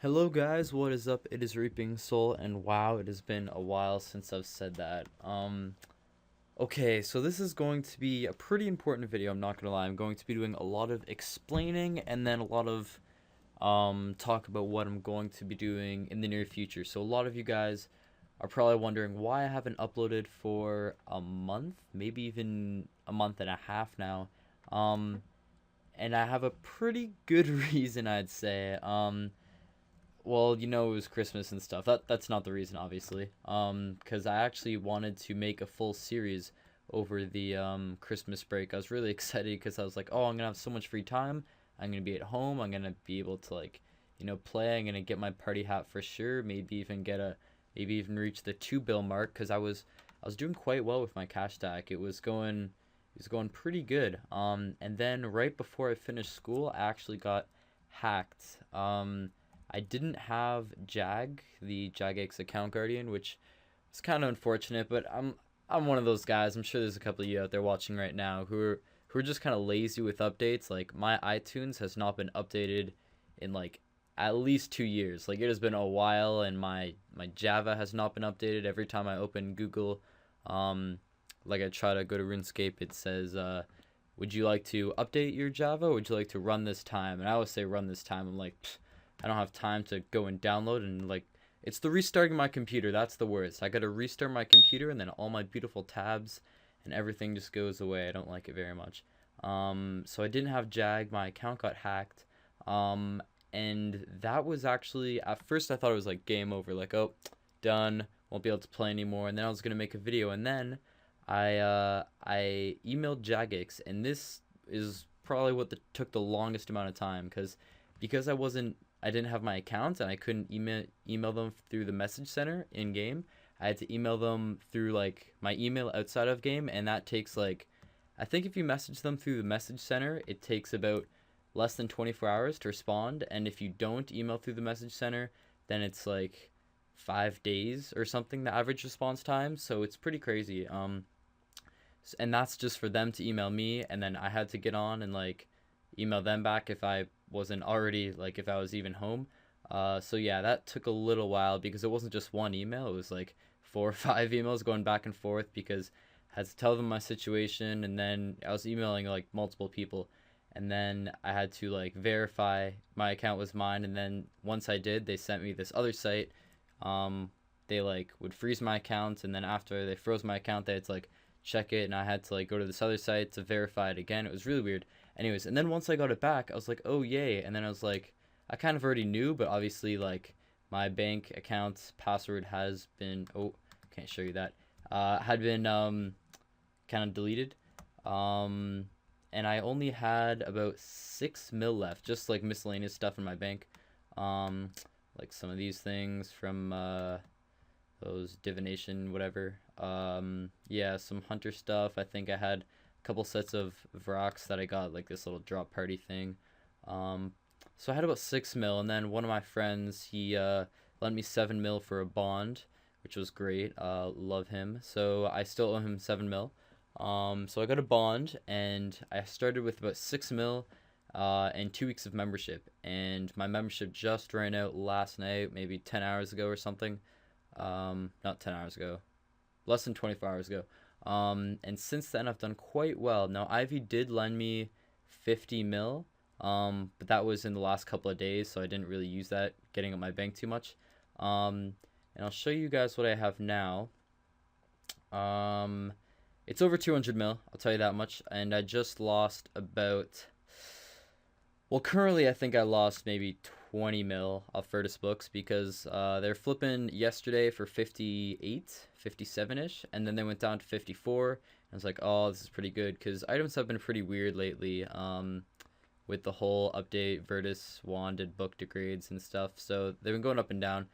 Hello guys, what is up? It is Reaping Soul, and wow, it has been a while since I've said that. Okay, so this is going to be a pretty important video, I'm not gonna lie. I'm going to be doing a lot of explaining and then a lot of talk about what I'm going to be doing in the near future. So a lot of you guys are probably wondering why I haven't uploaded for a month, maybe even a month and a half now. Um, and I have a pretty good reason, I'd say. Well, it was Christmas and stuff. That's not the reason, obviously. Because I actually wanted to make a full series over the Christmas break. I was really excited because I was like, oh, I'm gonna have so much free time. I'm gonna be at home. I'm gonna be able to play. I'm gonna get my party hat for sure. Maybe even reach the 2 bill mark because I was doing quite well with my cash stack. It was going pretty good. And then right before I finished school, I actually got hacked. I didn't have the Jagex account guardian, which is kind of unfortunate. But I'm one of those guys. I'm sure there's a couple of you out there watching right now who are just kind of lazy with updates. Like my iTunes has not been updated in like at least 2 years. Like it has been a while, and my Java has not been updated. Every time I open Google, um, like I try to go to RuneScape, it says, "Would you like to update your Java? Or would you like to run this time?" And I always say run this time. I'm like, I don't have time to go and download and it's the restarting my computer. That's the worst. I gotta restart my computer and then all my beautiful tabs and everything just goes away. I don't like it very much. So I didn't have Jag. My account got hacked. Um, and that was actually at first I thought it was like game over. Like, oh, done. Won't be able to play anymore. And then I was gonna make a video, and then I emailed Jagex, and this is probably what took the longest amount of time because I didn't have my account and I couldn't email them through the message center in game. I had to email them through like my email outside of game, and that takes like, I think if you message them through the message center, it takes about less than 24 hours to respond, and if you don't email through the message center, then it's like 5 days or something, the average response time. So it's pretty crazy. And that's just for them to email me, and then I had to get on and like email them back if I wasn't already, like, if I was even home. So yeah, that took a little while because it wasn't just one email. It was like 4 or 5 emails going back and forth because I had to tell them my situation, and then I was emailing like multiple people, and then I had to like verify my account was mine, and then once I did, they sent me this other site. um they like would freeze my account, and then after they froze my account, they had to like check it, and I had to like go to this other site to verify it again. It was really weird. Anyways, and then once I got it back, I was like, oh yay. And then I was like, I kind of already knew, but obviously like my bank account password has been, oh, can't show you that, had been kind of deleted. Um and I only had about 6 mil left, just like miscellaneous stuff in my bank. Um like some of these things from those divination whatever. Yeah, some hunter stuff. I think I had a couple sets of Vrox that I got like this little drop party thing. um so I had about 6 mil, and then one of my friends, he lent me 7 mil for a bond, which was great. Love him. So I still owe him 7 mil. So I got a bond, and I started with about 6 mil and 2 weeks of membership, and my membership just ran out last night, maybe 10 hours ago or something. Not 10 hours ago, less than 24 hours ago. And since then, I've done quite well. Now, Ivy did lend me 50 mil, but that was in the last couple of days, so I didn't really use that getting up my bank too much. And I'll show you guys what I have now. Um, it's over 200 mil, I'll tell you that much, and I just lost about, well, currently I think I lost maybe 20 mil off Virtus Books because they're flipping yesterday for 58, 57-ish, and then they went down to 54. I was like, oh, this is pretty good because items have been pretty weird lately, with the whole update, Virtus wanded book degrades and stuff. So they've been going up and down.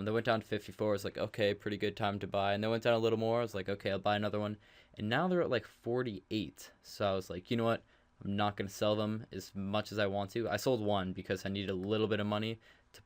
They went down to 54. I was like, okay, pretty good time to buy. And they went down a little more. I was like, okay, I'll buy another one. And now they're at like 48. So I was like, you know what? I'm not going to sell them as much as I want to. I sold one because I needed a little bit of money to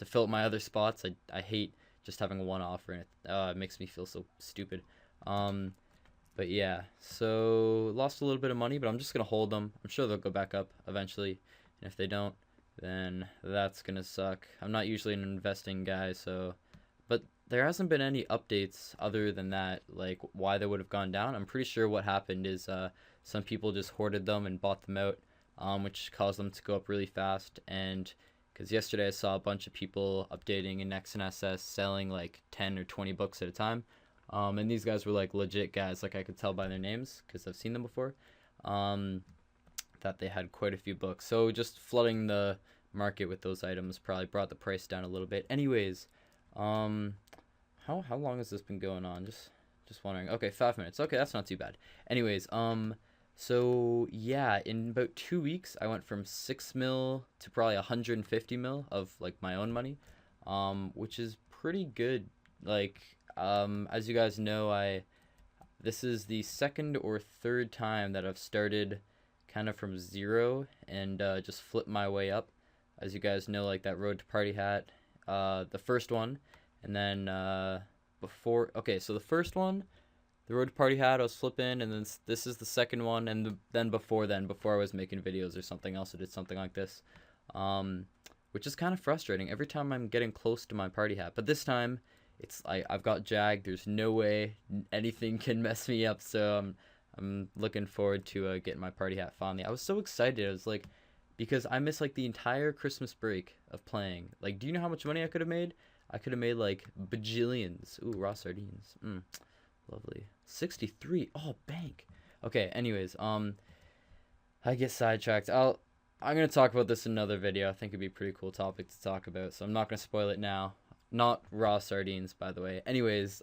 fill up my other spots. I hate just having one offer, and it makes me feel so stupid. Um, but yeah, so lost a little bit of money, but I'm just going to hold them. I'm sure they'll go back up eventually. And if they don't, then that's gonna suck. I'm not usually an investing guy, so, but there hasn't been any updates other than that, like why they would have gone down. I'm pretty sure what happened is some people just hoarded them and bought them out, which caused them to go up really fast. And because yesterday I saw a bunch of people updating in XNSS selling like 10 or 20 books at a time, and these guys were like legit guys, like I could tell by their names because I've seen them before. That they had quite a few books. So just flooding the market with those items probably brought the price down a little bit. Anyways, how long has this been going on? Just wondering. Okay, 5 minutes. Okay, that's not too bad. Anyways, so yeah, in about 2 weeks, I went from 6 mil to probably 150 mil of like my own money, which is pretty good. Like, as you guys know, this is the second or third time that I've started kind of from zero and just flipped my way up. As you guys know, like that Road to Party Hat, the first one, and then so the first one, the Road to Party Hat, I was flipping, and then this is the second one, and then before I was making videos or something else, I did something like this, which is kind of frustrating every time I'm getting close to my party hat. But this time, I've got Jag. There's no way anything can mess me up, so I'm looking forward to getting my party hat finally. I was so excited. I was like, because I missed like the entire Christmas break of playing. Like, do you know how much money I could have made? I could have made like bajillions. Ooh, raw sardines. Lovely. 63. Oh, bank. Okay, anyways, I get sidetracked. I'm gonna talk about this in another video. I think it'd be a pretty cool topic to talk about, so I'm not gonna spoil it now. Not raw sardines, by the way. Anyways,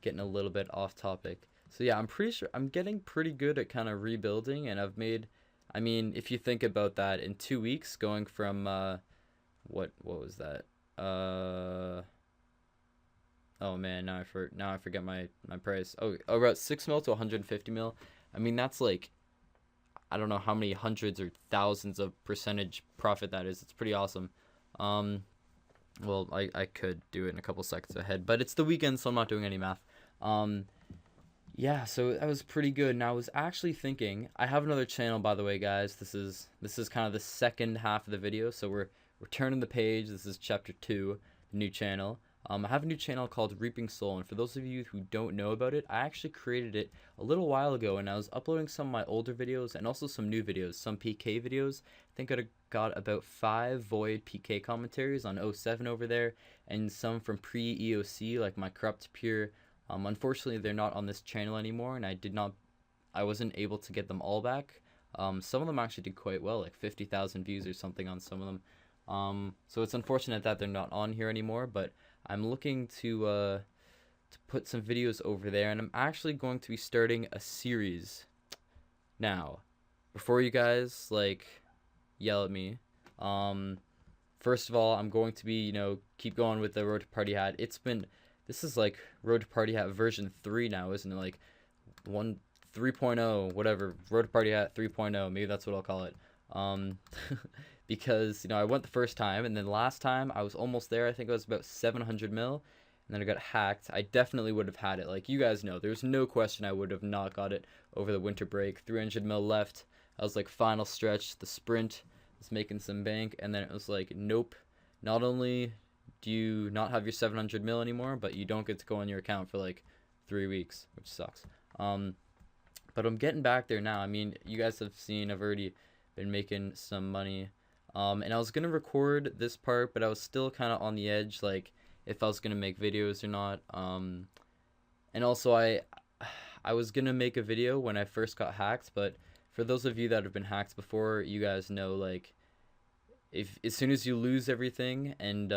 getting a little bit off topic. So yeah, I'm pretty sure I'm getting pretty good at kind of rebuilding, and I've made, I mean, if you think about that, in 2 weeks, going from what was that? Oh man, now I forget my price. Oh, about 6 mil to 150 mil. I mean, that's like, I don't know how many hundreds or thousands of percentage profit that is. It's pretty awesome. Well, I could do it in a couple seconds ahead, but it's the weekend, so I'm not doing any math. Yeah, so that was pretty good. And I was actually thinking, I have another channel, by the way, guys. This is kind of the second half of the video, so we're turning the page. This is chapter 2, the new channel. I have a new channel called Reaping Soul, and for those of you who don't know about it, I actually created it a little while ago, and I was uploading some of my older videos and also some new videos, some PK videos. I think I got about 5 Void PK commentaries on 07 over there, and some from pre-EOC, like my Corrupt Pure. Unfortunately, they're not on this channel anymore, and I wasn't able to get them all back. Some of them actually did quite well, like 50,000 views or something on some of them. So it's unfortunate that they're not on here anymore, but I'm looking to put some videos over there, and I'm actually going to be starting a series. Now, before you guys like yell at me, first of all, I'm going to be, keep going with the Road to Party Hat. This is like Road to Party Hat version 3 now, isn't it? Like 3.0, whatever. Road to Party Hat 3.0, maybe that's what I'll call it. Because, I went the first time, and then last time I was almost there. I think it was about 700 mil, and then I got hacked. I definitely would have had it. Like, you guys know, there's no question I would have not got it over the winter break. 300 mil left. I was like, final stretch, the sprint, was making some bank, and then it was like, nope. Not only do you not have your 700 mil anymore, but you don't get to go on your account for like 3 weeks, which sucks. But I'm getting back there now. I mean, you guys have seen, I've already been making some money. And I was going to record this part, but I was still kind of on the edge, like, if I was going to make videos or not. And also, I was going to make a video when I first got hacked, but for those of you that have been hacked before, you guys know, like, as soon as you lose everything and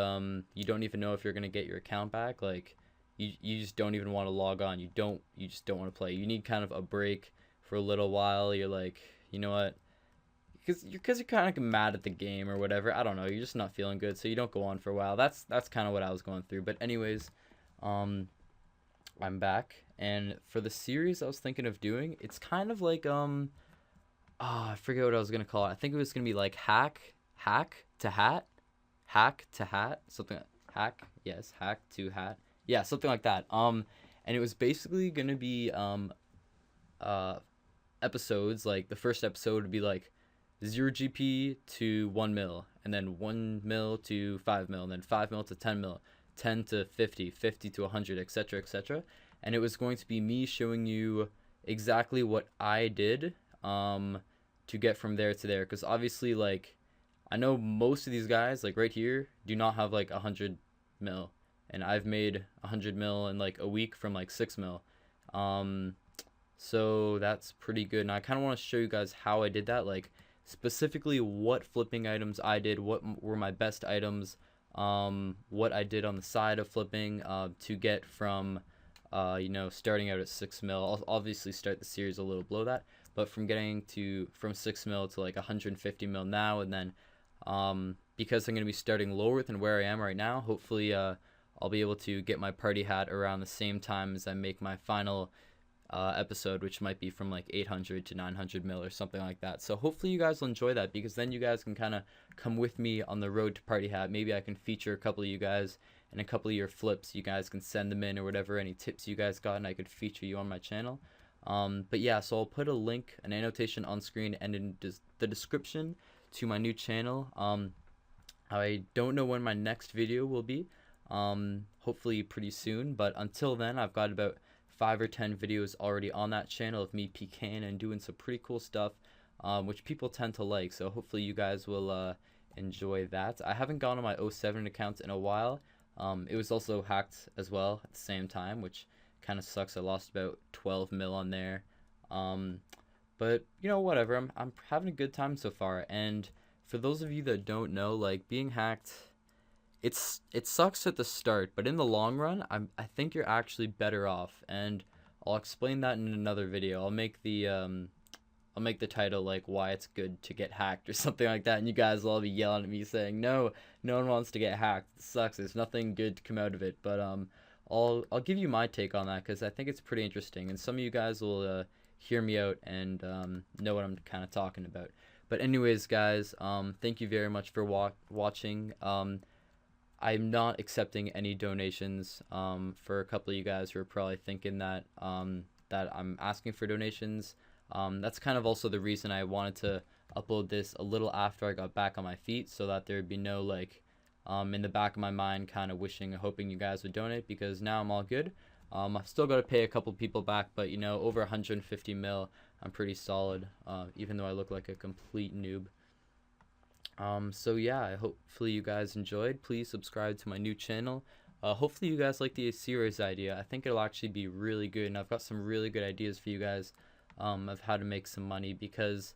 you don't even know if you're going to get your account back, like, you just don't even want to log on. You just don't want to play. You need kind of a break for a little while. You're like, you know what? Because you're kind of mad at the game or whatever. I don't know. You're just not feeling good, so you don't go on for a while. That's kind of what I was going through. But anyways, I'm back, and for the series I was thinking of doing, it's kind of like I forget what I was gonna call it. I think it was gonna be like hack to hat, something. Hack to hat. Yeah, something like that. And it was basically gonna be episodes. Like the first episode would be like 0 GP to 1 mil, and then 1 mil to 5 mil, and then 5 mil to 10 mil, 10 to 50, 50 to 100, etc., etc. And it was going to be me showing you exactly what I did to get from there to there, because obviously, like, I know most of these guys, like right here, do not have like 100 mil, and I've made 100 mil in like a week from like 6 mil. So that's pretty good, and I kind of want to show you guys how I did that, like specifically what flipping items I did, what were my best items, what I did on the side of flipping to get from starting out at 6 mil. I'll obviously start the series a little below that, but from getting to from 6 mil to like 150 mil now, and then because I'm going to be starting lower than where I am right now, hopefully I'll be able to get my party hat around the same time as I make my final episode, which might be from like 800 to 900 mil or something like that. So hopefully you guys will enjoy that, because then you guys can kind of come with me on the road to party hat. Maybe I can feature a couple of you guys and a couple of your flips. You guys can send them in or whatever, any tips you guys got, and I could feature you on my channel. But yeah, so I'll put a link, an annotation on screen and in the description to my new channel. I don't know when my next video will be, hopefully pretty soon, but until then I've got about 5 or 10 videos already on that channel of me PKing and doing some pretty cool stuff, which people tend to like, so hopefully you guys will enjoy that. I haven't gone on my 07 account in a while. It was also hacked as well at the same time, which kind of sucks. I lost about 12 mil on there, but you know, whatever. I'm having a good time so far. And for those of you that don't know, like, being hacked, it sucks at the start, but in the long run, I think you're actually better off, and I'll explain that in another video. I'll make the title like why it's good to get hacked or something like that, and you guys will all be yelling at me saying, no one wants to get hacked. It sucks. There's nothing good to come out of it. But I'll give you my take on that, because I think it's pretty interesting, and some of you guys will hear me out and know what I'm kind of talking about. But anyways, guys, thank you very much for watching. I'm not accepting any donations for a couple of you guys who are probably thinking that that I'm asking for donations. That's kind of also the reason I wanted to upload this a little after I got back on my feet, so that there would be no like in the back of my mind kind of wishing and hoping you guys would donate, because now I'm all good. I've still got to pay a couple people back, but you know, over 150 mil, I'm pretty solid, even though I look like a complete noob. So yeah, hopefully you guys enjoyed. Please subscribe to my new channel. Hopefully you guys like the series idea. I think it'll actually be really good, and I've got some really good ideas for you guys of how to make some money, because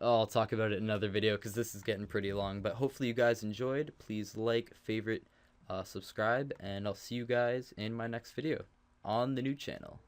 I'll talk about it in another video, because this is getting pretty long. But hopefully you guys enjoyed. Please like, favorite, subscribe, and I'll see you guys in my next video on the new channel.